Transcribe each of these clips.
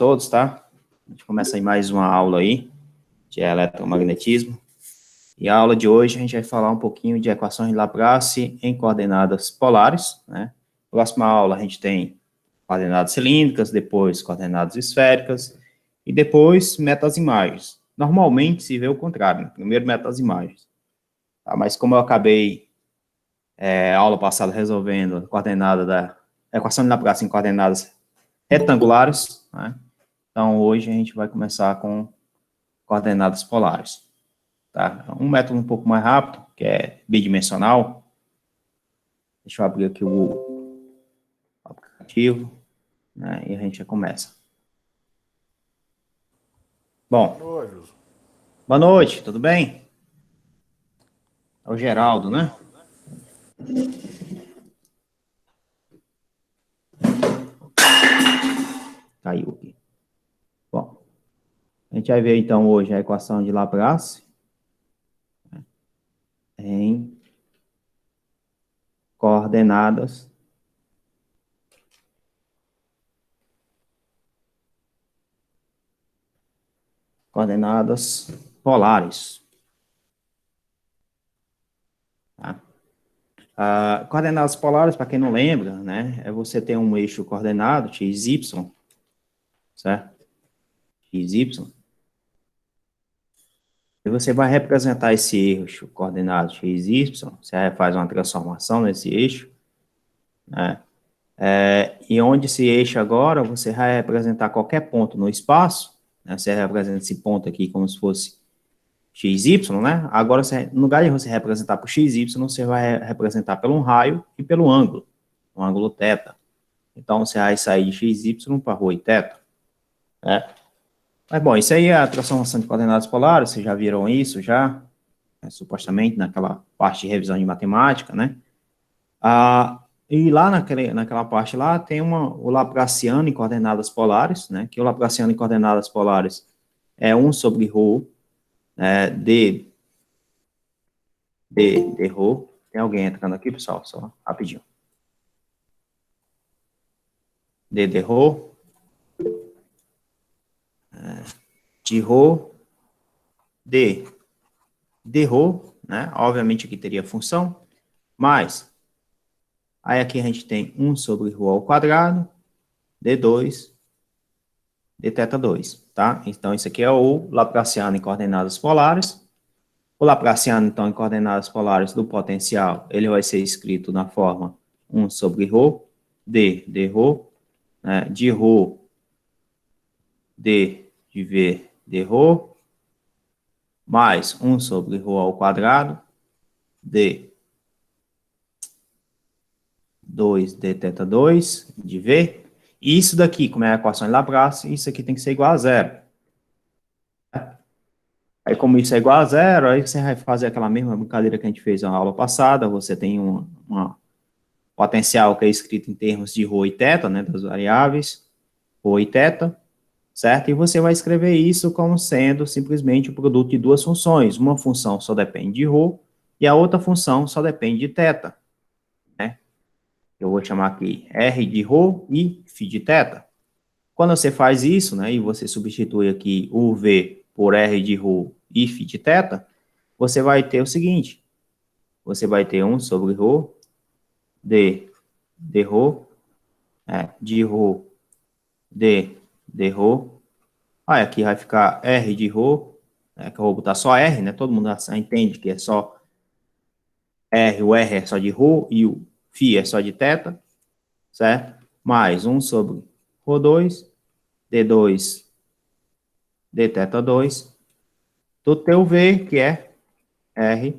todos, tá? A gente começa aí mais uma aula aí de eletromagnetismo. E a aula de hoje a gente vai falar um pouquinho de equações de Laplace em coordenadas polares, né? Próxima aula a gente tem coordenadas cilíndricas, depois coordenadas esféricas e depois metasimagens. Normalmente se vê o contrário, né? Primeiro metasimagens. Tá? Mas como eu acabei a aula passada resolvendo a coordenada da equação de Laplace em coordenadas retangulares, né? Então, hoje a gente vai começar com coordenadas polares, tá? Um método um pouco mais rápido, que é bidimensional. Deixa eu abrir aqui o aplicativo, né? E a gente já começa. Bom, boa noite, tudo bem? É o Geraldo, né? Caiu aqui. Bom, a gente vai ver então hoje a equação de Laplace em coordenadas polares. Tá? Coordenadas polares, para quem não lembra, né, é você ter um eixo coordenado, x, y, certo? X, y. E você vai representar esse eixo coordenado x, y, você faz uma transformação nesse eixo, né? E onde esse eixo agora, você vai representar qualquer ponto no espaço, né? Você representa esse ponto aqui como se fosse x, y, né? Agora, no lugar de você representar por x, y, você vai representar pelo raio e pelo ângulo, um ângulo θ. Então, você vai sair de x, y para ρ e θ, né? Mas, bom, isso aí é a transformação de coordenadas polares, vocês já viram isso, já, supostamente, naquela parte de revisão de matemática, né? E lá naquela parte lá, tem o Laplaciano em coordenadas polares, né? Que o Laplaciano em coordenadas polares é 1 sobre ρ, de ρ. Tem alguém entrando aqui, pessoal? Só rapidinho. De ρ, de ρ, de ρ, né? Obviamente aqui teria função, mas aí aqui a gente tem 1 sobre ρ ao quadrado, d2, de θ2, tá? Então isso aqui é o Laplaciano em coordenadas polares. O Laplaciano, então, em coordenadas polares do potencial, ele vai ser escrito na forma 1 sobre ρ, de ρ, né, de ρ, de v, de ρ, mais 1 sobre ρ ao quadrado, de 2 de θ2, de v. E isso daqui, como é a equação de Laplace, isso aqui tem que ser igual a zero. Aí, como isso é igual a zero, aí você vai fazer aquela mesma brincadeira que a gente fez na aula passada, você tem uma potencial que é escrito em termos de ρ e θ, né, das variáveis, ρ e θ, certo? E você vai escrever isso como sendo simplesmente o produto de duas funções. Uma função só depende de ρ e a outra função só depende de θ, né? Eu vou chamar aqui R de ρ e φ de θ. Quando você faz isso, né, e você substitui aqui o V por R de ρ e φ de θ, você vai ter o seguinte, você vai ter 1 sobre ρ, de ρ, de ρ, de ρ. Aí aqui vai ficar R de ρ, né, que eu vou botar só R, né? Todo mundo entende que é só R, o R é só de ρ e o φ é só de θ, certo? Mais 1 sobre ρ2, d2, de θ2, do teu V, que é R,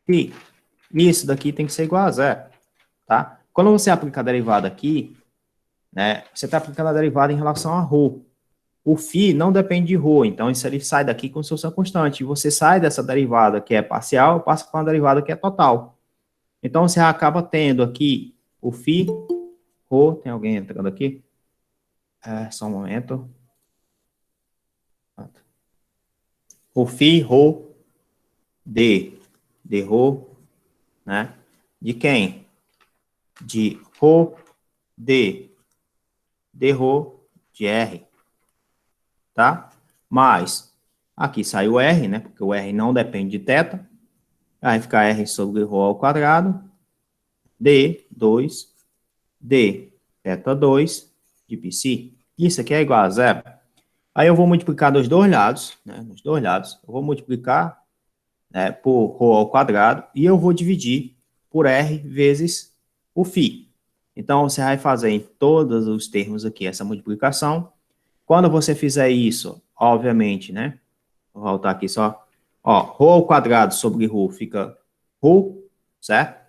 φ. Isso daqui tem que ser igual a zero, tá? Quando você aplica a derivada aqui, né, você está aplicando a derivada em relação a ρ. O φ não depende de ρ, então isso ele sai daqui como se fosse uma constante. E você sai dessa derivada que é parcial, passa para uma derivada que é total. Então você acaba tendo aqui o φ, ρ, tem alguém entrando aqui? Só um momento. O φ, ρ, de ρ, né? De quem? De ρ, de ρ, de R. tá? Mais, aqui sai o R, né? Porque o R não depende de θ. Vai ficar R sobre ρ ao quadrado, D2, D, θ2 de π. Isso aqui é igual a zero. Aí eu vou multiplicar dos dois lados, né? Nos dois lados, eu vou multiplicar, né, por ρ ao quadrado e eu vou dividir por R vezes o φ. Então, você vai fazer em todos os termos aqui essa multiplicação. Quando você fizer isso, obviamente, né? Vou voltar aqui só. Ó, ρ ao quadrado sobre ρ fica ρ, certo?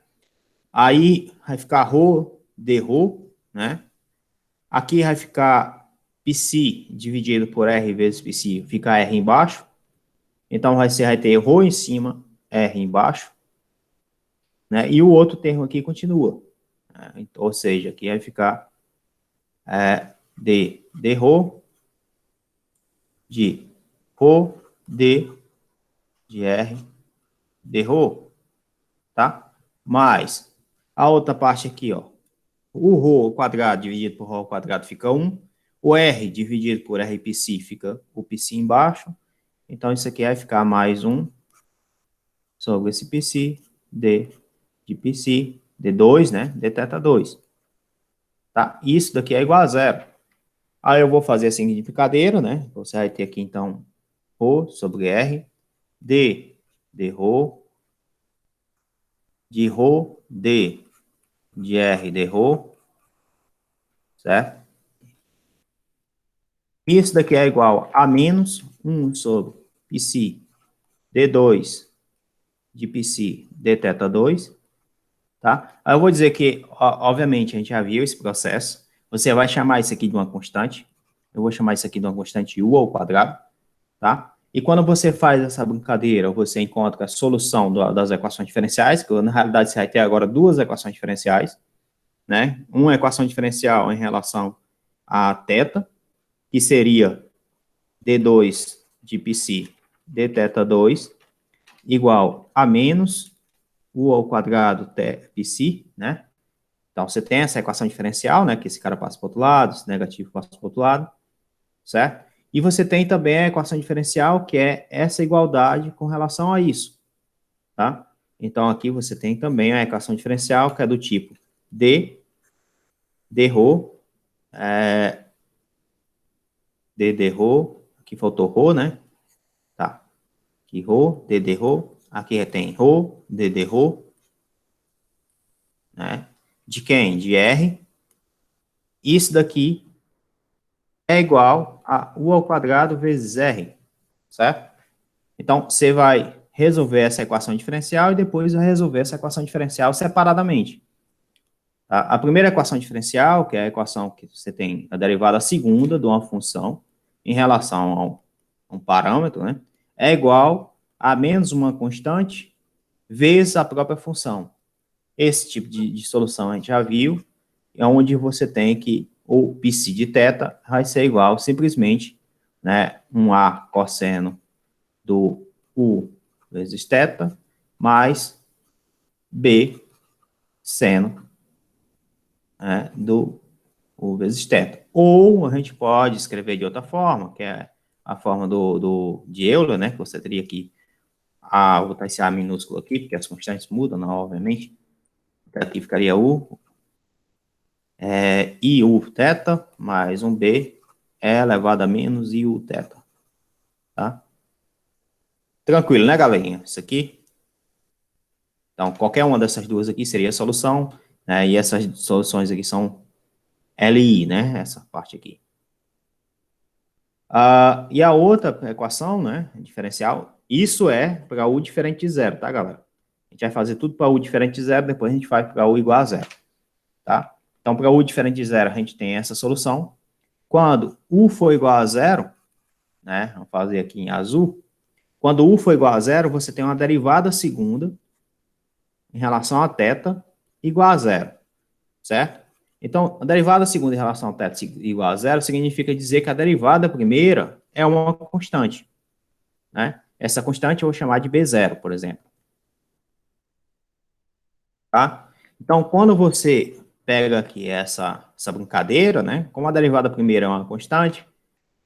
Aí vai ficar ρ de ρ, né? Aqui vai ficar π dividido por R vezes π, fica R embaixo. Então, vai ter ρ em cima, R embaixo. Né? E o outro termo aqui continua. Né? Ou seja, aqui vai ficar d ρ de ρ de R de ρ, tá? Mais a outra parte aqui, ó. O ρ ao quadrado dividido por ρ ao quadrado fica 1. O R dividido por R π fica o π embaixo. Então, isso aqui vai ficar mais 1 sobre esse π, d de π, d2, né? dθ2. Tá? Isso daqui é igual a zero. Aí eu vou fazer a seguinte brincadeira, né? Você vai ter aqui, então, ρ sobre R, d de ρ, de ρ, d de R de ρ, certo? Isso daqui é igual a menos 1 sobre π d2 de π dθ2, tá? Aí eu vou dizer que, obviamente, a gente já viu esse processo. Você vai chamar isso aqui de uma constante. Eu vou chamar isso aqui de uma constante u ao quadrado, tá? E quando você faz essa brincadeira, você encontra a solução das equações diferenciais, que na realidade você vai ter agora duas equações diferenciais, né? Uma equação diferencial em relação a θ, que seria d2 de π dθ2 igual a menos u ao quadrado π, né? Então, você tem essa equação diferencial, né? Que esse cara passa para o outro lado, esse negativo passa para o outro lado, certo? E você tem também a equação diferencial, que é essa igualdade com relação a isso, tá? Então, aqui você tem também a equação diferencial, que é do tipo d ρ, d ρ, aqui faltou ρ, né? Tá. Aqui ρ, d ρ, aqui tem ρ, d ρ, né? De quem? De R. Isso daqui é igual a u ao quadrado vezes R, certo? Então, você vai resolver essa equação diferencial e depois vai resolver essa equação diferencial separadamente. Tá? A primeira equação diferencial, que é a equação que você tem a derivada segunda de uma função em relação a um parâmetro, né, é igual a menos uma constante vezes a própria função. Esse tipo de solução a gente já viu, é onde você tem que o π de θ vai ser igual simplesmente, né, um A cosseno do U vezes θ mais B seno, né, do U vezes θ. Ou a gente pode escrever de outra forma, que é a forma de Euler, né, que você teria aqui, vou botar esse A minúsculo aqui, porque as constantes mudam, não, obviamente. Aqui ficaria U, IU θ, mais um B, E elevado a menos IU θ. Tá? Tranquilo, né, galerinha? Isso aqui. Então, qualquer uma dessas duas aqui seria a solução, né? E essas soluções aqui são LI, né? Essa parte aqui. E a outra equação, né? Diferencial, isso é para U diferente de zero, tá, galera? A gente vai fazer tudo para U diferente de zero, depois a gente vai para U igual a zero, tá? Então, para U diferente de zero, a gente tem essa solução. Quando U for igual a zero, né? Vamos fazer aqui em azul. Quando U for igual a zero, você tem uma derivada segunda em relação a θ igual a zero, certo? Então, a derivada segunda em relação a θ igual a zero significa dizer que a derivada primeira é uma constante, né? Essa constante eu vou chamar de B0, por exemplo. Tá? Então, quando você pega aqui essa brincadeira, né? Como a derivada primeira é uma constante,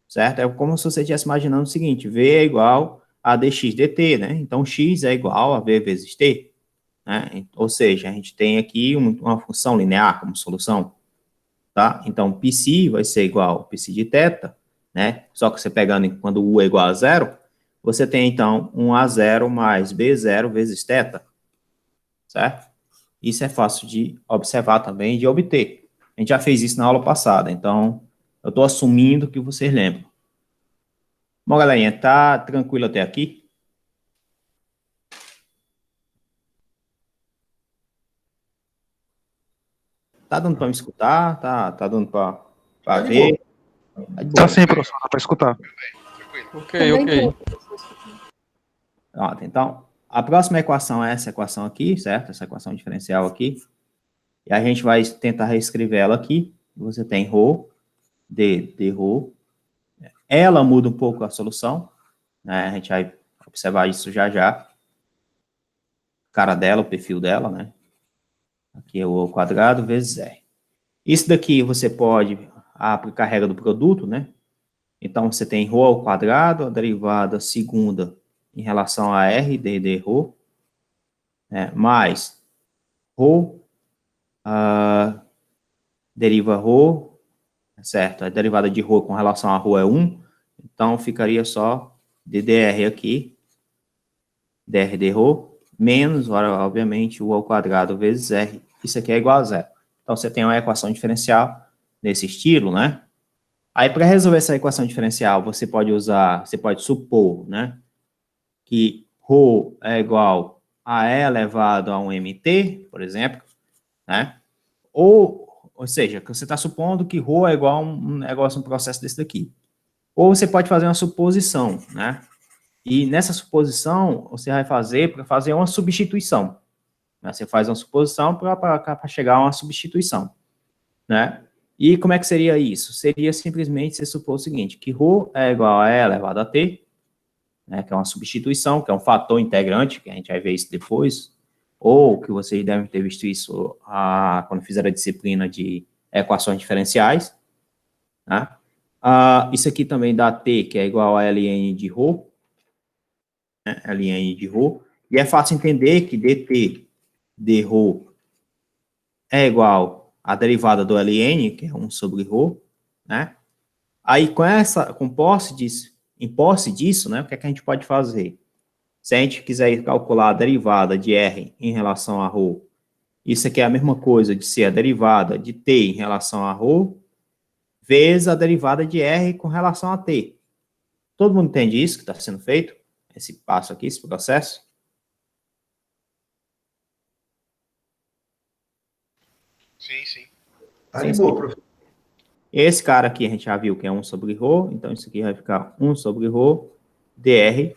certo? É como se você estivesse imaginando o seguinte, V é igual a dx dt, né? Então, x é igual a V vezes t, né? Ou seja, a gente tem aqui uma função linear como solução, tá? Então, psi vai ser igual a psi de θ, né? Só que você pegando quando u é igual a zero, você tem, então, um A0 mais B0 vezes θ, certo? Isso é fácil de observar também e de obter. A gente já fez isso na aula passada, então eu estou assumindo que vocês lembram. Bom, galerinha, tá tranquilo até aqui? Tá dando para me escutar? Tá dando para ver? Tá de boa. Tá sim, professor, dá para escutar. Ok. Então, a próxima equação é essa equação aqui, certo? Essa equação diferencial aqui. E a gente vai tentar reescrever ela aqui. Você tem ρ, d ρ. Ela muda um pouco a solução, né? A gente vai observar isso já já. A cara dela, o perfil dela, né? Aqui é o ao quadrado vezes r. Isso daqui você pode aplicar a regra do produto, né? Então, você tem ρ ao quadrado, a derivada segunda em relação a r, d ρ, né? Mais ρ, deriva ρ, certo? A derivada de ρ com relação a ρ é 1, então ficaria só ddr aqui, dr dρ, menos, obviamente, u ao quadrado vezes r. Isso aqui é igual a zero. Então, você tem uma equação diferencial nesse estilo, né? Aí, para resolver essa equação diferencial, você pode supor, né, que ρ é igual a E elevado a um mt, por exemplo, né? Ou seja, você está supondo que ρ é igual a um negócio, um processo desse daqui. Ou você pode fazer uma suposição, né? E nessa suposição, você vai fazer para fazer uma substituição. Né? Você faz uma suposição para chegar a uma substituição, né? E como é que seria isso? Seria simplesmente você supor o seguinte, que ρ é igual a E elevado a t, né, que é uma substituição, que é um fator integrante, que a gente vai ver isso depois, ou que vocês devem ter visto isso quando fizeram a disciplina de equações diferenciais, né? Isso aqui também dá t, que é igual a ln de ρ, né, ln de ρ, e é fácil entender que dt dρ é igual à derivada do ln, que é 1 sobre ρ, né? Aí, em posse disso, né, o que é que a gente pode fazer? Se a gente quiser calcular a derivada de R em relação a ρ, isso aqui é a mesma coisa de ser a derivada de T em relação a ρ, vezes a derivada de R com relação a T. Todo mundo entende isso que está sendo feito? Esse passo aqui, esse processo? Sim. Tá de boa, professor. Esse cara aqui a gente já viu que é 1 sobre ρ, então isso aqui vai ficar 1 sobre ρ dr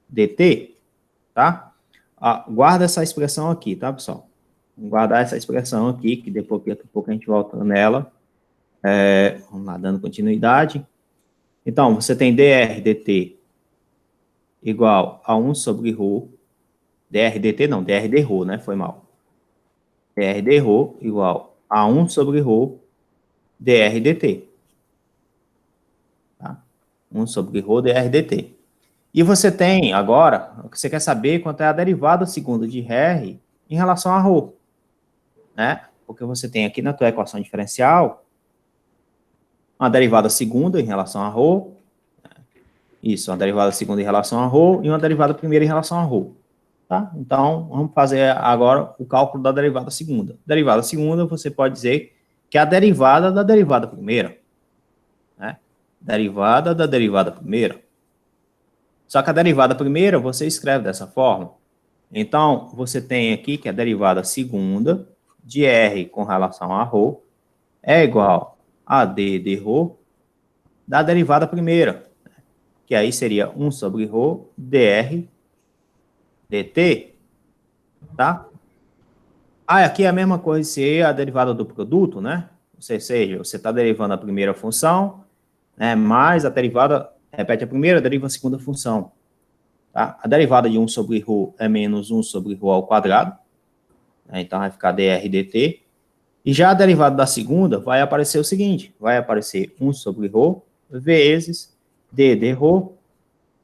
dt, tá? Guarda essa expressão aqui, tá, pessoal? Vamos guardar essa expressão aqui, que depois, daqui a pouco a gente volta nela. Vamos lá, dando continuidade. Então, você tem dr dt igual a 1 sobre ρ, dr dt não, dr dρ, né, foi mal. Dr dρ igual a 1 sobre ρ dr dt. Tá? 1 sobre ρ dr dt. E você tem, agora, o que você quer saber quanto é a derivada segunda de R em relação a ρ, né? Porque você tem aqui na tua equação diferencial uma derivada segunda em relação a ρ, isso, uma derivada segunda em relação a ρ e uma derivada primeira em relação a ρ. Tá? Então, vamos fazer agora o cálculo da derivada segunda. Derivada segunda, você pode dizer que é a derivada da derivada primeira. Né? Derivada da derivada primeira. Só que a derivada primeira, você escreve dessa forma. Então, você tem aqui que a derivada segunda de R com relação a ρ é igual a d de ρ da derivada primeira, que aí seria 1 sobre ρ dr dt, tá? Aqui é a mesma coisa se a derivada do produto, né? Ou seja, você está derivando a primeira função, né? Mais a derivada, repete a primeira, deriva a segunda função. Tá? A derivada de 1 sobre ρ é menos 1 sobre ρ ao quadrado, né? Então vai ficar dr dt. E já a derivada da segunda vai aparecer o seguinte, vai aparecer 1 sobre ρ vezes D de ρ,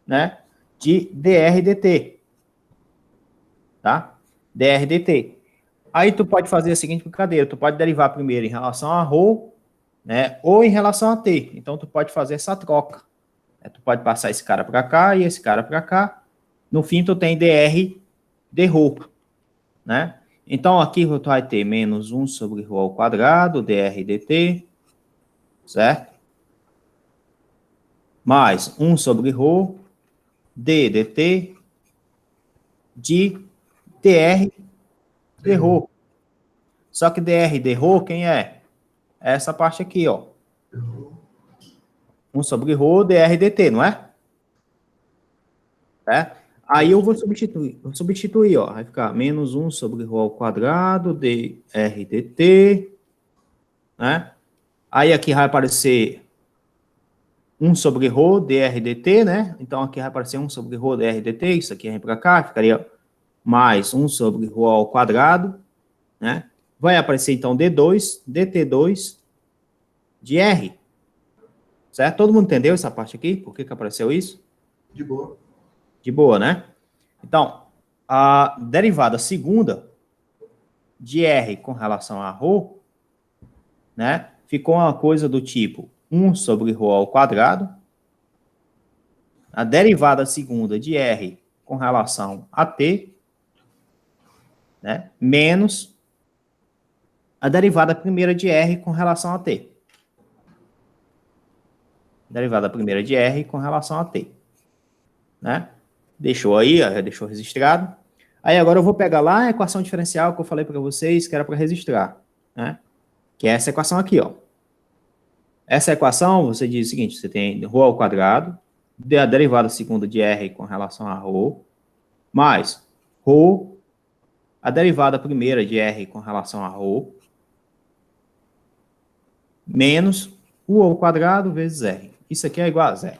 né, de dr dt, tá? Dr dt. Aí tu pode fazer a seguinte brincadeira, tu pode derivar primeiro em relação a ρ, né, ou em relação a t. Então tu pode fazer essa troca. Tu pode passar esse cara para cá e esse cara para cá. No fim tu tem dr de ρ, né? Então aqui tu vai ter menos 1 sobre ρ ao quadrado, dr dt, certo? Mais 1 sobre ρ, d dt, de dr de ρ. Só que dr de ρ, quem é? É essa parte aqui, ó. 1 sobre ρ, dr dt, não é? É? Aí eu vou substituir, ó. Vai ficar menos 1 sobre ρ ao quadrado, dr dt, né? Aí aqui vai aparecer 1 sobre ρ, dr dt, né? Então aqui vai aparecer 1 sobre ρ, dr dt, isso aqui vem para cá, ficaria mais 1 sobre ρ ao quadrado, né? Vai aparecer então d2, dt2 de r. Certo? Todo mundo entendeu essa parte aqui? Por que apareceu isso? De boa. De boa, né? Então, a derivada segunda de r com relação a ρ, né? Ficou uma coisa do tipo 1 sobre ρ ao quadrado. A derivada segunda de r com relação a t, né? Menos a derivada primeira de r com relação a t. Derivada primeira de r com relação a t, né? Deixou aí, deixou registrado. Aí agora eu vou pegar lá a equação diferencial que eu falei para vocês que era para registrar, né? Que é essa equação aqui, ó. Essa equação, você diz o seguinte, você tem ρ ao quadrado, a derivada segunda de r com relação a ρ, mais ρ, a derivada primeira de r com relação a ρ, menos u ao quadrado vezes r. Isso aqui é igual a zero,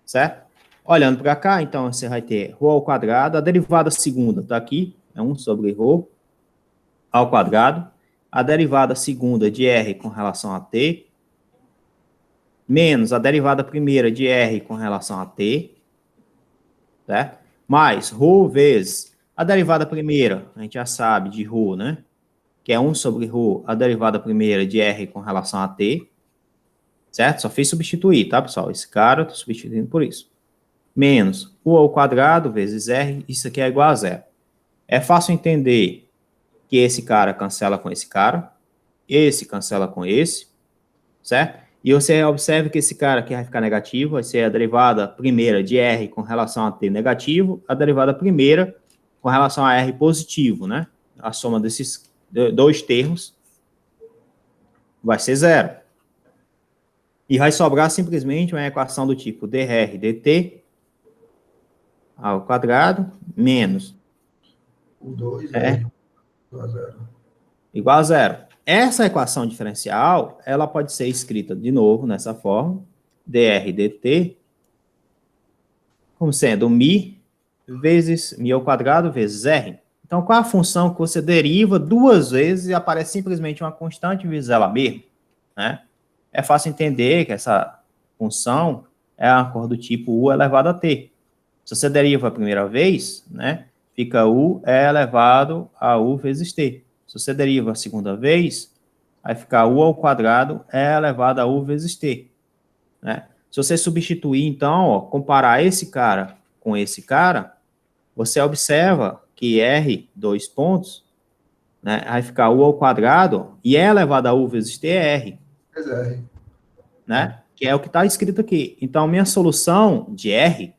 certo? Olhando para cá, então, você vai ter ρ ao quadrado, a derivada segunda está aqui, é 1 sobre ρ ao quadrado, a derivada segunda de r com relação a t, menos a derivada primeira de r com relação a t, certo? Mais ρ vezes a derivada primeira, a gente já sabe de ρ, né? Que é 1 sobre ρ, a derivada primeira de r com relação a t, certo? Só fiz substituir, tá, pessoal? Esse cara eu estou substituindo por isso. Menos u ao quadrado vezes r, isso aqui é igual a zero. É fácil entender que esse cara cancela com esse cara, esse cancela com esse, certo? E você observa que esse cara aqui vai ficar negativo, vai ser a derivada primeira de r com relação a t negativo, a derivada primeira com relação a r positivo, né? A soma desses dois termos vai ser zero. E vai sobrar simplesmente uma equação do tipo dr dt ao quadrado menos O 2 é igual a zero. Igual a zero. Essa equação diferencial, ela pode ser escrita de novo nessa forma, dr dt, como sendo mi vezes mi ao quadrado vezes r. Então, qual a função que você deriva duas vezes e aparece simplesmente uma constante vezes ela mesma, né? É fácil entender que essa função é uma cor do tipo u elevado a t. Se você deriva a primeira vez, né, fica u elevado a u vezes t. Se você deriva a segunda vez, vai ficar u ao quadrado elevado a u vezes t, né? Se você substituir, então, ó, comparar esse cara com esse cara, você observa que r, dois pontos, né, vai ficar u ao quadrado e elevado a u vezes t é r. R. Né? Que é o que está escrito aqui. Então, minha solução de R,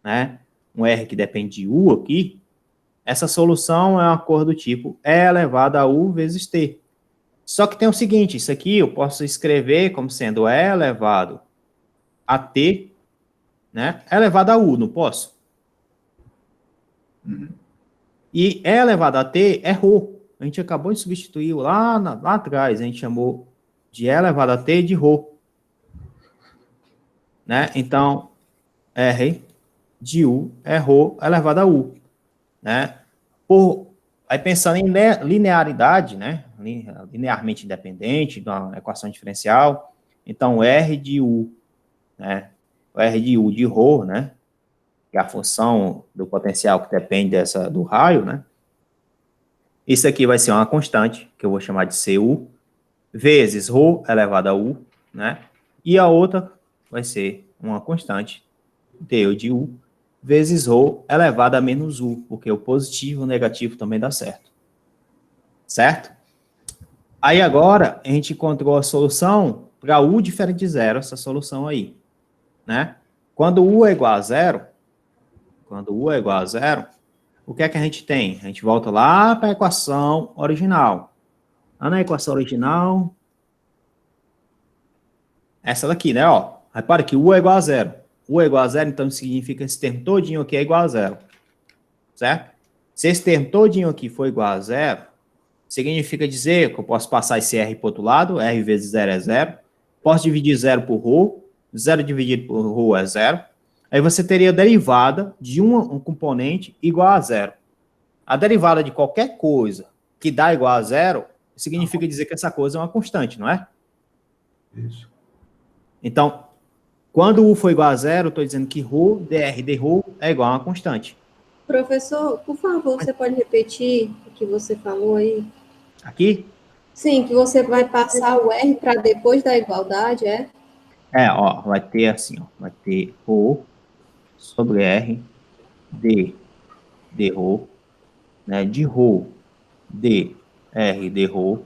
né, um R que depende de U aqui, essa solução é uma cor do tipo E elevado a U vezes T. Só que tem o seguinte, isso aqui eu posso escrever como sendo E elevado a T, né, elevado a U, não posso? E E elevado a T é ρ. A gente acabou de substituir lá atrás, a gente chamou de E elevado a T de ρ. Né? Então, R de U é ρ elevado a U. Né? Aí pensando em linearidade, né? Linearmente independente da equação diferencial, então R de U, né? o R de U de ρ, né? Que é a função do potencial que depende do raio, né? Isso aqui vai ser uma constante, que eu vou chamar de CU, vezes ρ elevado a U, né? E a outra vai ser uma constante, deu de U, vezes ρ elevado a menos U, porque o positivo e o negativo também dá certo. Certo? Aí agora, a gente encontrou a solução para U diferente de zero, essa solução aí, né? Quando U é igual a zero, o que é que a gente tem? A gente volta lá para a equação original. Lá na equação original, essa daqui, né? Ó, repara que U é igual a zero. U é igual a zero, então significa que esse termo todinho aqui é igual a zero. Certo? Se esse termo todinho aqui for igual a zero, significa dizer que eu posso passar esse R para o outro lado, R vezes zero é zero. Posso dividir zero por ρ, zero dividido por ρ é zero. Aí você teria a derivada de um componente igual a zero. A derivada de qualquer coisa que dá igual a zero, significa dizer que essa coisa é uma constante, não é? Isso. Então, quando U for igual a zero, eu estou dizendo que ρ, dr de ρ é igual a uma constante. Professor, por favor, você pode repetir o que você falou aí? Aqui? Sim, que você vai passar o R para depois da igualdade, é? Ó, vai ter assim, ó, vai ter ρ sobre R de ρ, né, de ρ, d, R de ρ,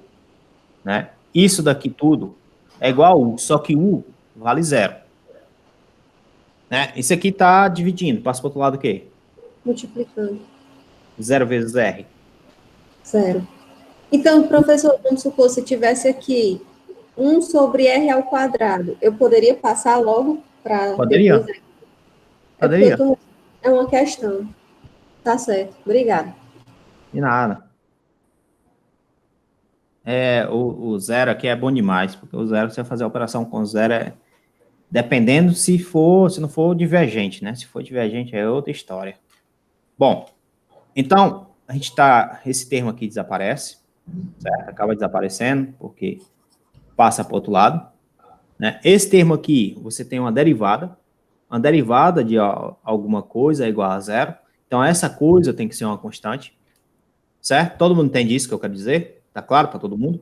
né? Isso daqui tudo é igual a U, só que U vale zero. Né? Isso aqui está dividindo, passa para o outro lado o quê? Multiplicando. Zero vezes R. Zero. Então, professor, vamos supor, se tivesse aqui 1 sobre R ao quadrado, eu poderia passar logo para depois? Poderia? É porque Poderia. é uma questão. Tá certo. Obrigada. De nada. O zero aqui é bom demais, porque o zero, você fazer a operação com zero, dependendo se não for divergente, né? Se for divergente é outra história. Bom, então, esse termo aqui desaparece, certo? Acaba desaparecendo, porque passa para o outro lado, né? Esse termo aqui, você tem uma derivada de alguma coisa é igual a zero, então essa coisa tem que ser uma constante, certo? Todo mundo entende isso que eu quero dizer? Tá claro para todo mundo?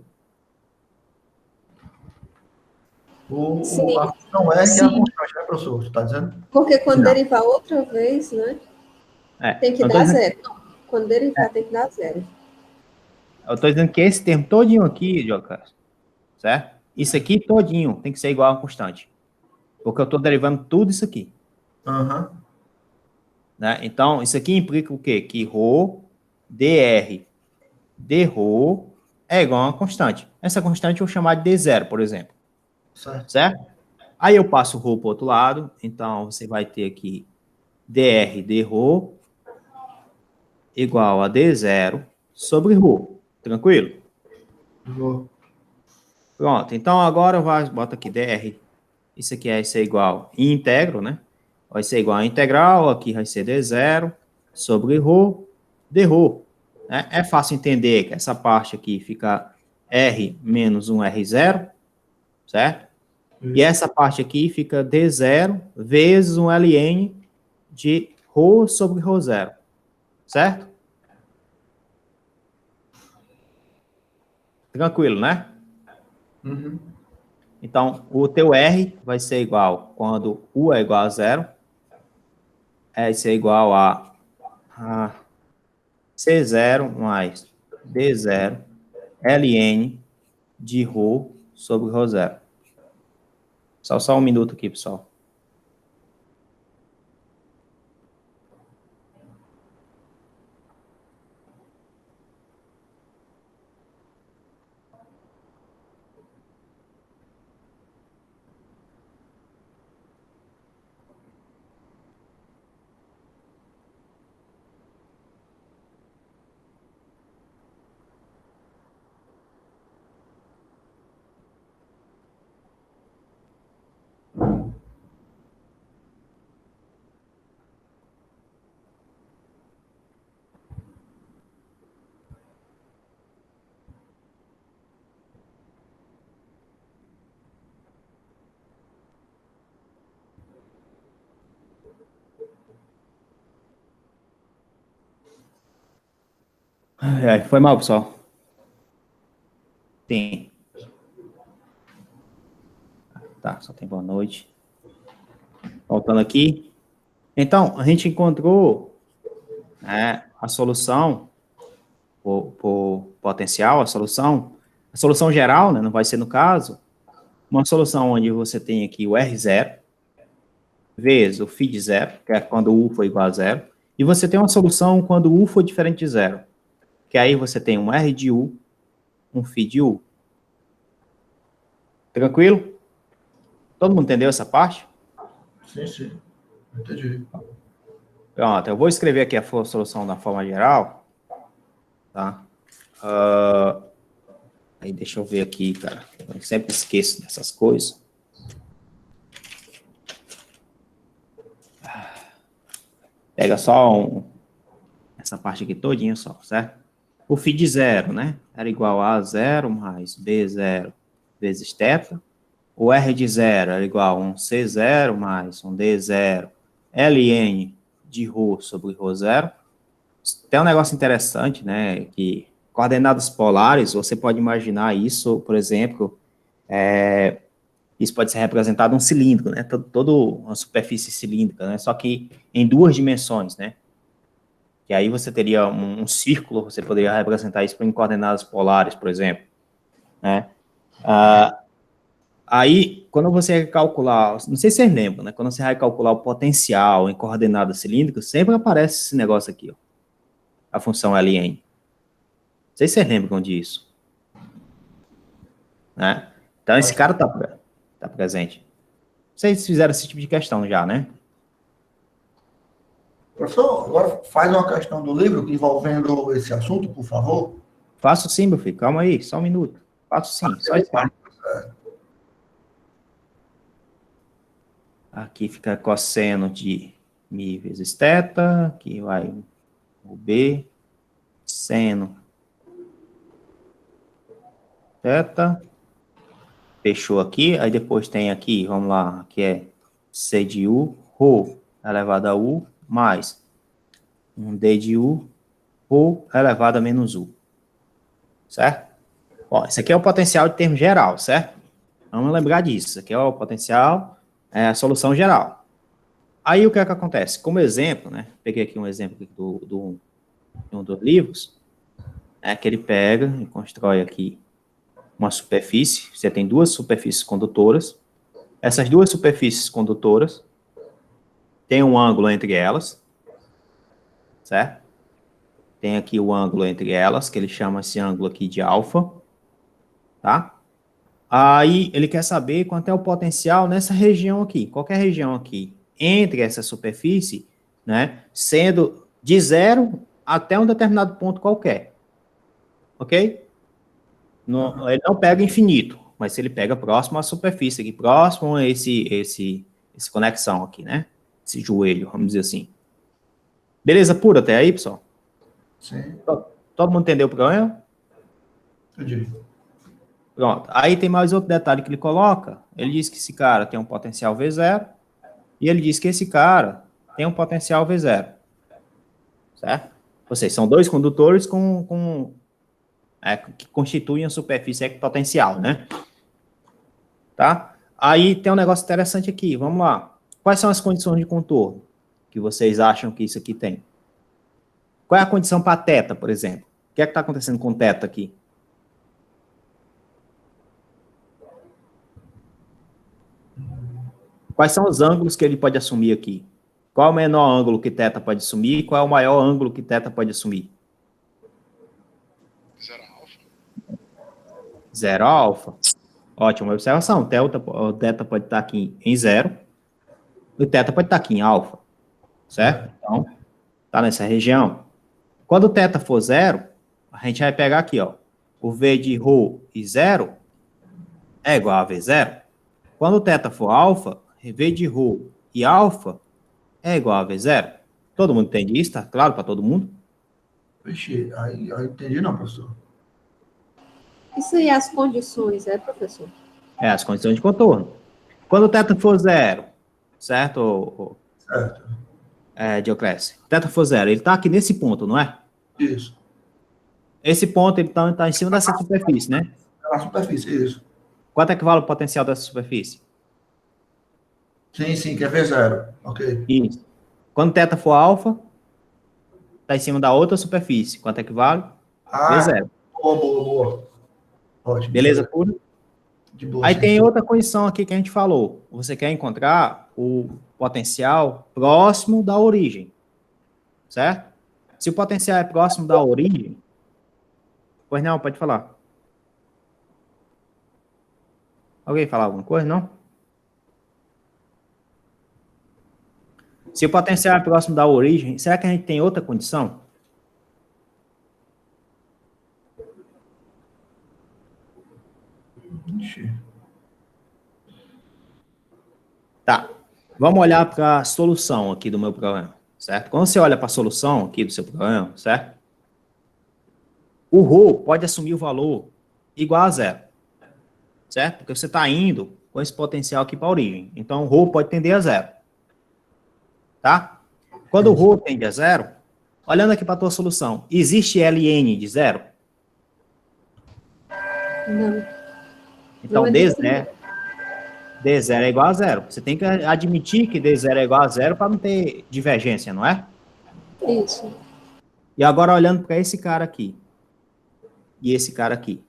Sim. A função R que é a Sim. constante, né, professor? Você está dizendo? Porque quando Não. derivar outra vez, né? Tem que eu tô dar dizendo, zero. Não, quando derivar, tem que dar zero. eu tô dizendo que esse termo todinho aqui, Jocas, certo? Isso aqui todinho tem que ser igual a constante, porque eu estou derivando tudo isso aqui. Aham. Né? Então, isso aqui implica o quê? Que ρ dr de ρ é igual a uma constante. Essa constante eu vou chamar de d0, por exemplo. Certo. Certo? Aí eu passo o ρ para o outro lado, então você vai ter aqui dr de ρ igual a d0 sobre ρ. Tranquilo? Vou. Pronto, então agora bota aqui dr. Isso aqui vai ser igual a integro, né? Vai ser igual a integral, aqui vai ser d0 sobre ρ de ρ. Né? É fácil entender que essa parte aqui fica r menos um r0, certo? E essa parte aqui fica d0 vezes um ln de ρ sobre ρ0, certo? Tranquilo, né? Uhum. Então, o teu R vai ser igual, quando U é igual a zero, vai ser igual a C0 mais D0 ln de ρ sobre ρ0. Só um minuto aqui, pessoal. Foi mal, pessoal. Tem. Tá, só tem boa noite. Voltando aqui. Então, a gente encontrou, né, a solução por potencial, a solução geral, né, não vai ser no caso, uma solução onde você tem aqui o R0, vezes o φ de zero, que é quando U for igual a zero, e você tem uma solução quando U for diferente de zero, que aí você tem um R de U, um φ de U. Tranquilo? Todo mundo entendeu essa parte? Sim, sim. Entendi. Pronto, eu vou escrever aqui a solução da forma geral, tá? Aí deixa eu ver aqui, cara. Eu sempre esqueço dessas coisas. Pega só essa parte aqui todinha só, certo? O φ de zero, né? Era igual a zero mais B0 vezes θ. O R de zero era igual a um C0 mais um D0 ln de ρ sobre ρ0. Tem um negócio interessante, né? Que coordenadas polares, você pode imaginar isso, por exemplo, isso pode ser representado um cilindro, né? Toda uma superfície cilíndrica, né? Só que em duas dimensões, né? E aí você teria um círculo, você poderia representar isso em coordenadas polares, por exemplo, né? Aí, quando você calcular, não sei se vocês lembram, né? Quando você vai calcular o potencial em coordenadas cilíndricas, sempre aparece esse negócio aqui, ó, a função ln. Não sei se vocês lembram disso, né? Então, esse cara tá presente. Vocês fizeram esse tipo de questão já, né? Professor, agora faz uma questão do livro envolvendo esse assunto, por favor. Faço sim, meu filho. Calma aí, só um minuto. Faço sim, só espera. Aqui fica cosseno de mi vezes θ, aqui vai o B, seno θ, fechou aqui, aí depois tem aqui, vamos lá, que é C de U, ρ elevado a U, mais um D de U, ρ elevado a menos U, certo? Bom, esse aqui é o potencial de termo geral, certo? Vamos lembrar disso, isso aqui é o potencial, é a solução geral. Aí o que é que acontece? Como exemplo, né, peguei aqui um exemplo de um dos livros, é que ele pega e constrói aqui uma superfície, você tem duas superfícies condutoras, essas duas superfícies condutoras tem um ângulo entre elas, certo? Tem aqui o ângulo entre elas, que ele chama esse ângulo aqui de alfa, tá? Aí ele quer saber quanto é o potencial nessa região aqui, qualquer região aqui, entre essa superfície, né, sendo de zero até um determinado ponto qualquer, ok? Ele não pega infinito, mas ele pega próximo à superfície aqui, próximo a esse conexão aqui, né? Esse joelho, vamos dizer assim. Beleza pura até aí, pessoal? Sim. Todo mundo entendeu o problema? Entendi. Pronto. Aí tem mais outro detalhe que ele coloca. Ele diz que esse cara tem um potencial V0 e ele diz que esse cara tem um potencial V0. Certo? Ou seja, são dois condutores que constituem a superfície equipotencial, né? Tá? Aí tem um negócio interessante aqui, vamos lá. Quais são as condições de contorno que vocês acham que isso aqui tem? Qual é a condição para θ, por exemplo? O que é que está acontecendo com θ aqui? Quais são os ângulos que ele pode assumir aqui? Qual é o menor ângulo que θ pode assumir e qual é o maior ângulo que θ pode assumir? Zero alfa. Ótima observação. O θ pode estar aqui em zero. O θ pode estar aqui em alfa. Certo? Então, está nessa região. Quando o θ for zero, a gente vai pegar aqui, ó. O V de ρ e zero é igual a V0. Quando o θ for alfa, V de ρ e alfa é igual a V0. Todo mundo entende isso? Tá claro para todo mundo? Vixe, aí eu entendi não, professor. Isso aí, as condições, professor? As condições de contorno. Quando o θ for zero, certo? Dioclésio? Teta for zero. Ele está aqui nesse ponto, não é? Isso. Esse ponto, ele está em cima dessa superfície, né? Na superfície, isso. Quanto é que vale o potencial dessa superfície? Sim, quer ver zero. Ok. Isso. Quando teta for alfa, está em cima da outra superfície. Quanto é que vale? V zero. Boa. Ótimo. Beleza pura? De boa. Aí sim. tem outra condição aqui que a gente falou. Você quer encontrar o potencial próximo da origem. Certo? Se o potencial é próximo da origem... Pois não, pode falar. Alguém falar alguma coisa, não? Se o potencial é próximo da origem, será que a gente tem outra condição? Tá. Vamos olhar para a solução aqui do meu problema, certo? Quando você olha para a solução aqui do seu problema, certo? O ρ pode assumir o valor igual a zero, certo? Porque você está indo com esse potencial aqui para a origem. Então, o ρ pode tender a zero. Tá? Quando o ρ tende a zero, olhando aqui para a tua solução, existe Ln de zero? Não. Então, Não D0 é igual a zero. Você tem que admitir que D0 é igual a zero para não ter divergência, não é? Isso. E agora, olhando para esse cara aqui e esse cara aqui.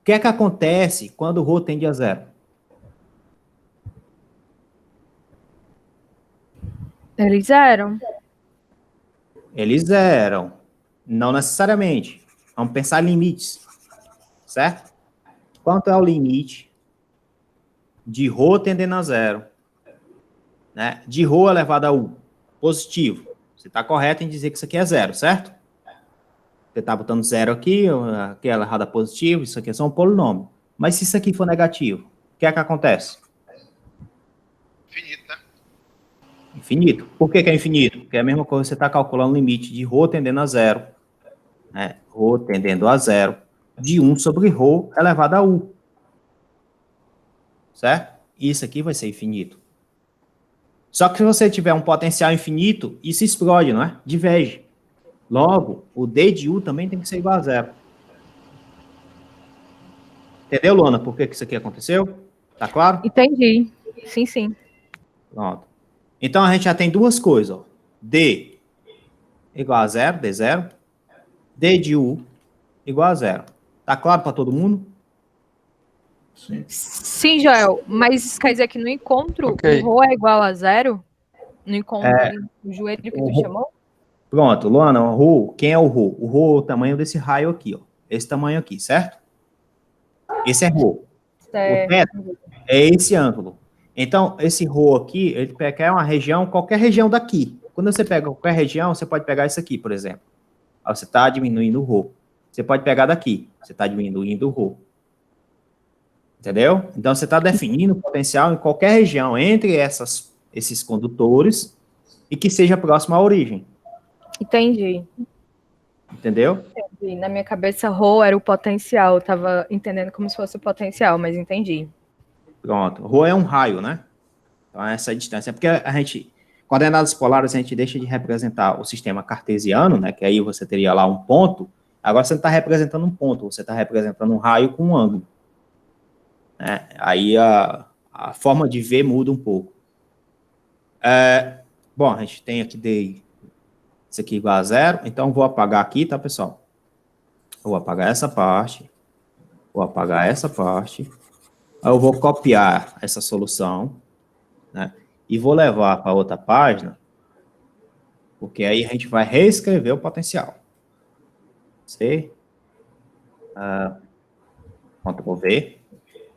O que é que acontece quando o ρ tende a zero? Eles zeram. Eles zeram. Não necessariamente. Vamos pensar em limites. Certo? Quanto é o limite de ρ tendendo a zero? Né? De ρ elevado a u. Positivo. Você está correto em dizer que isso aqui é zero, certo? Você está botando zero aqui, aqui é elevado a positivo, isso aqui é só um polinômio. Mas se isso aqui for negativo, o que é que acontece? Infinito, né? Infinito. Por que é infinito? Porque é a mesma coisa, você está calculando o limite de ρ tendendo a zero, né? Ρ tendendo a zero, de 1 sobre ρ elevado a u. Certo? Isso aqui vai ser infinito. Só que se você tiver um potencial infinito, isso explode, não é? Diverge. Logo, o d de u também tem que ser igual a zero. Entendeu, Luana, por que isso aqui aconteceu? Tá claro? Entendi. Sim. Pronto. Então, a gente já tem duas coisas. Ó. D igual a zero, D zero. D de U igual a zero. Tá claro para todo mundo? Sim, Joel. Mas isso quer dizer que no encontro o ρ é igual a zero? No encontro, o joelho que tu chamou? Pronto, Luana, o ρ, quem é o ρ? O ρ é o tamanho desse raio aqui, ó. Esse tamanho aqui, certo? Esse é ρ. O teto é esse ângulo. Então, esse ρ aqui, ele pega uma região, qualquer região daqui. Quando você pega qualquer região, você pode pegar isso aqui, por exemplo. Aí você está diminuindo o ρ. Você pode pegar daqui. Você está diminuindo o ρ. Entendeu? Então, você está definindo o potencial em qualquer região entre esses condutores e que seja próximo à origem. Entendi. Entendeu? Entendi. Na minha cabeça, ρ era o potencial. Eu estava entendendo como se fosse o potencial, mas entendi. Pronto. Rho é um raio, né? Então, essa é a distância. Porque a gente, coordenadas polares, a gente deixa de representar o sistema cartesiano, né? Que aí você teria lá um ponto. Agora você não está representando um ponto, você está representando um raio com um ângulo. Né? Aí a forma de ver muda um pouco. Bom, a gente tem aqui isso aqui igual a zero. Então, vou apagar aqui, tá, pessoal? Vou apagar essa parte. Vou apagar essa parte. Eu vou copiar essa solução, né, e vou levar para outra página, porque aí a gente vai reescrever o potencial. C, Ctrl V,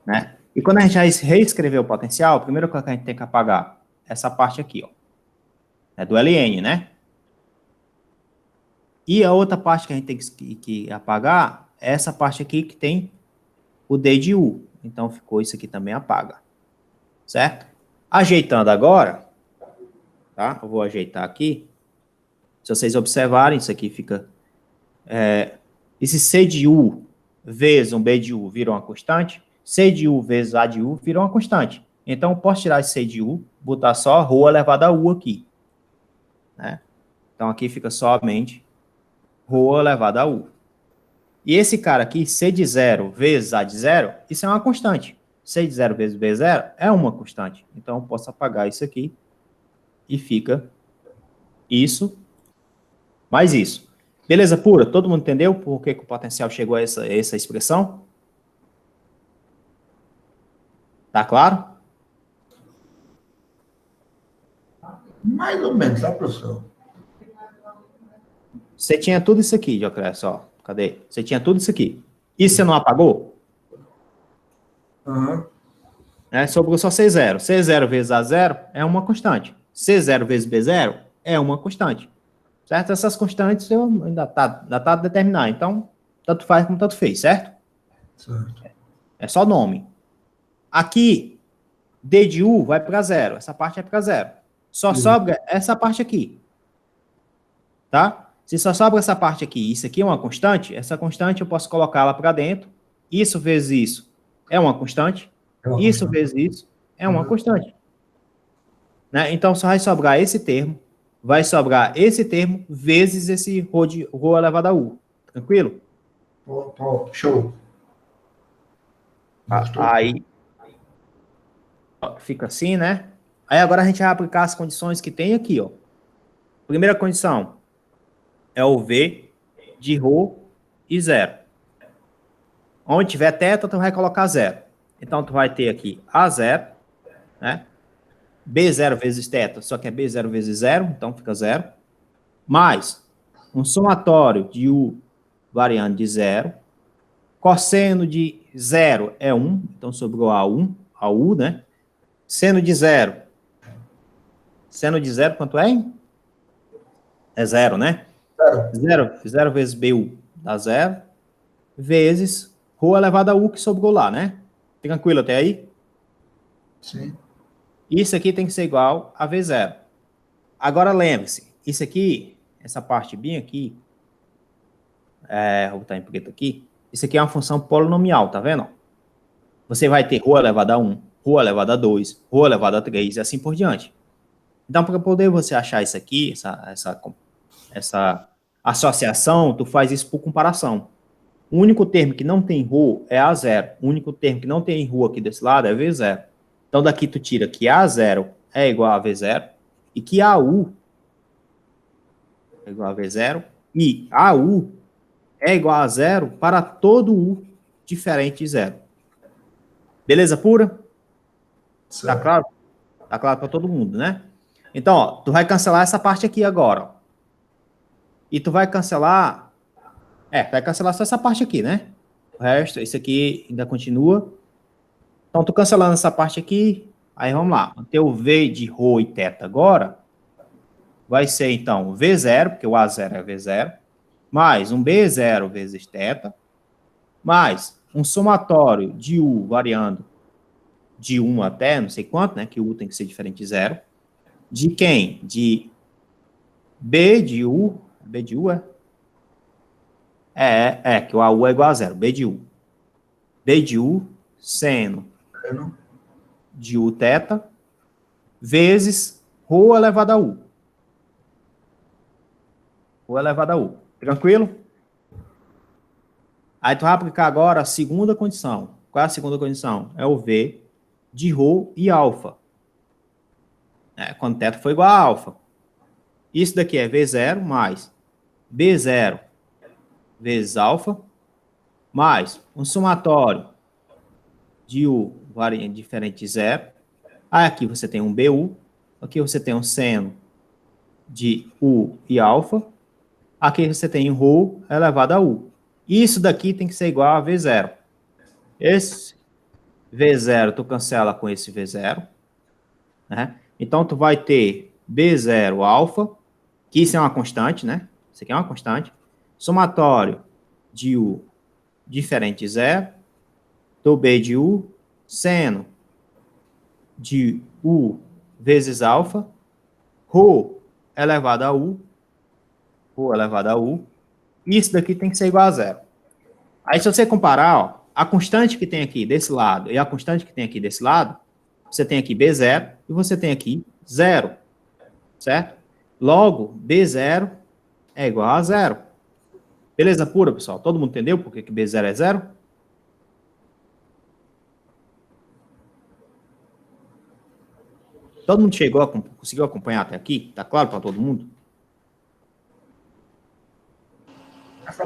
né? E quando a gente vai reescrever o potencial, a primeira coisa que a gente tem que apagar é essa parte aqui, ó. É do Ln, né? E a outra parte que a gente tem que apagar é essa parte aqui que tem o D de U. Então, ficou isso aqui também apaga. Certo? Ajeitando agora, tá? Eu vou ajeitar aqui. Se vocês observarem, isso aqui fica... esse C de U vezes um B de U virou uma constante. C de U vezes A de U virou uma constante. Então, eu posso tirar esse C de U botar só ρ elevado a U aqui, né? Então, aqui fica somente ρ elevado a U. E esse cara aqui, C de 0 vezes A de 0, isso é uma constante. C de 0 vezes B de 0 é uma constante. Então, eu posso apagar isso aqui e fica isso mais isso. Beleza pura? Todo mundo entendeu por que o potencial chegou a essa expressão? Tá claro? Mais ou menos, tá, professor? Você tinha tudo isso aqui, Dioclésio, ó. Cadê? Você tinha tudo isso aqui. Isso você não apagou? Uhum. Sobrou só C0. C0 vezes A0 é uma constante. C0 vezes B0 é uma constante. Certo? Essas constantes eu ainda tá a determinar. Então, tanto faz como tanto fez, certo? Certo. É só nome. Aqui, D de U vai para 0. Essa parte é para 0. Só sobra essa parte aqui. Tá? Se só sobra essa parte aqui, isso aqui é uma constante, essa constante eu posso colocá-la para dentro. Isso vezes isso é uma constante. Isso vezes isso é uma constante. Né? Então, só vai sobrar esse termo. Vai sobrar esse termo vezes esse ρ elevado a U. Tranquilo? Show. Aí fica assim, né? Aí agora a gente vai aplicar as condições que tem aqui, ó. Primeira condição é o V de ρ e 0. Onde tiver θ, tu vai colocar 0. Então, tu vai ter aqui A0, né? B0 vezes θ, só que é B0 vezes 0, então fica 0. Mais um somatório de U variando de 0. Cosseno de 0 é 1, então sobrou A1, a U, né? Seno de 0. Seno de 0, quanto é? É 0, né? 0 vezes BU dá 0, vezes ρ elevado a U que sobrou lá, né? Tranquilo até aí? Sim. Isso aqui tem que ser igual a V0. Agora lembre-se, isso aqui, essa parte bem aqui, vou botar em preto aqui, isso aqui é uma função polinomial, tá vendo? Você vai ter ρ elevado a 1, ρ elevado a 2, ρ elevado a 3 e assim por diante. Então, para poder você achar isso aqui, essa associação, tu faz isso por comparação. O único termo que não tem ρ é A0. O único termo que não tem ρ aqui desse lado é V0. Então, daqui tu tira que A0 é igual a V0 e que AU é igual a V0 e AU é igual a 0 para todo U diferente de 0. Beleza pura? Certo. Tá claro? Tá claro para todo mundo, né? Então, ó, tu vai cancelar essa parte aqui agora, ó. E tu vai cancelar... vai cancelar só essa parte aqui, né? O resto, esse aqui ainda continua. Então, tu cancelando essa parte aqui, aí vamos lá. O teu V de ρ e θ agora vai ser, então, V0, porque o A0 é V0, mais um B0 vezes θ, mais um somatório de U variando de 1 até não sei quanto, né? Que U tem que ser diferente de 0. De quem? De B de U. B de U que o AU é igual a 0. B de U. B de U seno de U θ vezes ρ elevado a U. Ρ elevado a U. Tranquilo? Aí tu vai aplicar agora a segunda condição. Qual é a segunda condição? É o V de ρ e alfa. Quando θ for igual a alfa. Isso daqui é V0 mais B0 vezes alfa, mais um somatório de U variante diferente de 0. Aqui você tem um BU, aqui você tem um seno de U e alfa, aqui você tem ρ elevado a U. Isso daqui tem que ser igual a V0. Esse V0 tu cancela com esse V0, né? Então tu vai ter B0 alfa, que isso é uma constante, né? Isso aqui é uma constante. Somatório de U diferente de 0, do B de U, seno de U vezes alfa, ρ elevado a U, isso daqui tem que ser igual a 0. Aí se você comparar, ó, a constante que tem aqui desse lado e a constante que tem aqui desse lado, você tem aqui B0 e você tem aqui 0, certo? Logo, B0 é igual a 0. Beleza pura, pessoal? Todo mundo entendeu por que B0 é 0? Todo mundo conseguiu acompanhar até aqui? Tá claro para todo mundo?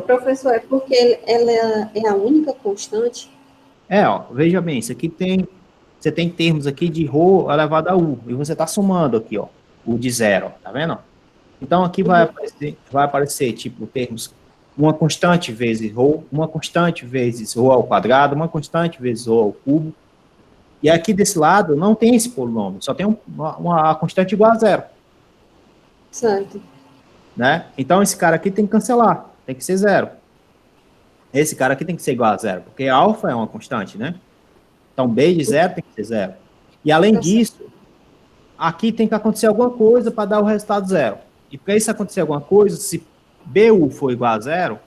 Professor, é porque ela é a única constante? Ó, veja bem, isso aqui você tem termos aqui de ρ elevado a u, e você está somando aqui, ó, o de 0, ó, tá vendo? Então, aqui vai aparecer, tipo, termos, uma constante vezes ρ, uma constante vezes ρ ao quadrado, uma constante vezes ρ ao cubo, e aqui desse lado não tem esse polinômio, só tem uma constante igual a 0. Certo. Né? Então, esse cara aqui tem que cancelar, tem que ser 0. Esse cara aqui tem que ser igual a 0, porque alfa é uma constante, né? Então, B de 0 tem que ser 0. E, além disso, aqui tem que acontecer alguma coisa para dar o resultado 0. E para isso acontecer alguma coisa, se BU for igual a 0,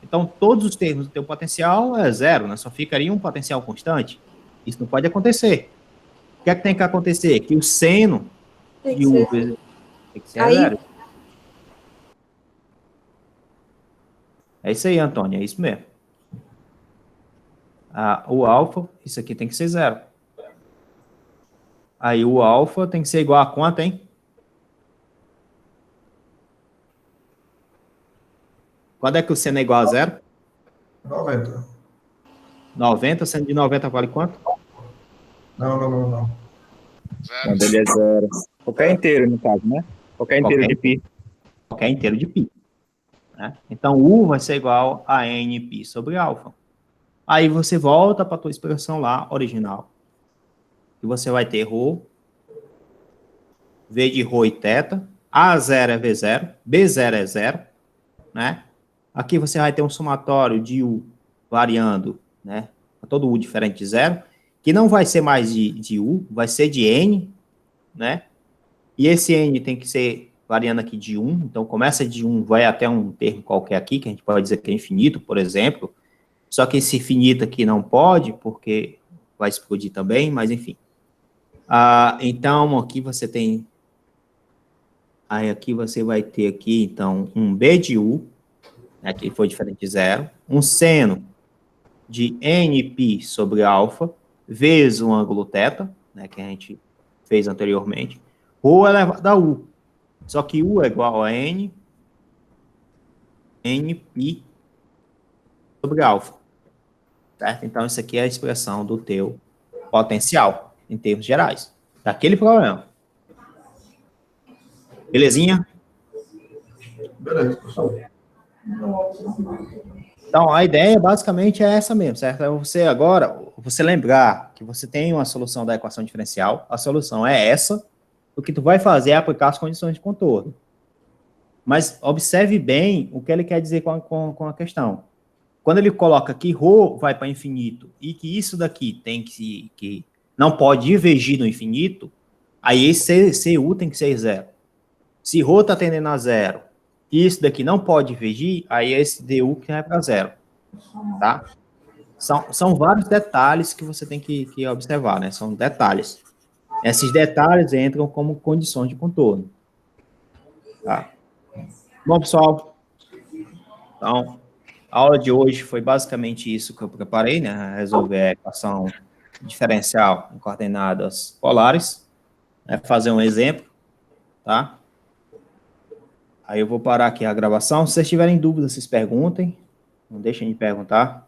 então todos os termos do teu potencial é 0, né? Só ficaria um potencial constante. Isso não pode acontecer. O que é que tem que acontecer? Que o seno de U tem que ser 0. É isso aí, Antônio, é isso mesmo. O alfa, isso aqui tem que ser 0. Aí o alfa tem que ser igual a quanto, hein? Quando é que o seno é igual a 0? 90. 90, seno de 90 vale quanto? Não. Quando ele é 0. Qualquer inteiro, no caso, né? Qualquer inteiro de π. Qualquer inteiro de π. Né? Então, U vai ser igual a Nπ sobre alfa. Aí você volta para a tua expressão lá, original. E você vai ter ρ, V de ρ e θ, A0 é V0, B0 é 0, né? Aqui você vai ter um somatório de U variando, né? Todo U diferente de 0, que não vai ser mais de U, vai ser de N, né? E esse N tem que ser variando aqui de 1, então começa de 1, vai até um termo qualquer aqui, que a gente pode dizer que é infinito, por exemplo, só que esse infinito aqui não pode, porque vai explodir também, mas enfim. Então, aqui você tem... Aí aqui você vai ter aqui, então, um B de U, né, que foi diferente de 0, um seno de Nπ sobre alfa, vezes um ângulo θ, né, que a gente fez anteriormente, ρ elevado a U. Só que U é igual a Nπ sobre alfa. Certo? Então, isso aqui é a expressão do teu potencial, em termos gerais, daquele problema. Belezinha? Beleza, pessoal. Então, a ideia basicamente é essa mesmo, certo? É você lembrar que você tem uma solução da equação diferencial, a solução é essa, o que tu vai fazer é aplicar as condições de contorno. Mas observe bem o que ele quer dizer com a questão. Quando ele coloca que ρ vai para infinito e que isso daqui tem que não pode divergir no infinito, aí esse CU tem que ser 0. Se ρ está tendendo a 0 e isso daqui não pode divergir, aí esse DU que vai para 0. Tá? São vários detalhes que você tem que observar, né? São detalhes. Esses detalhes entram como condições de contorno. Tá? Bom, pessoal, então, a aula de hoje foi basicamente isso que eu preparei, né? Resolver a equação diferencial em coordenadas polares, né? Fazer um exemplo, tá? Aí eu vou parar aqui a gravação. Se vocês tiverem dúvidas, vocês perguntem. Não deixem de perguntar.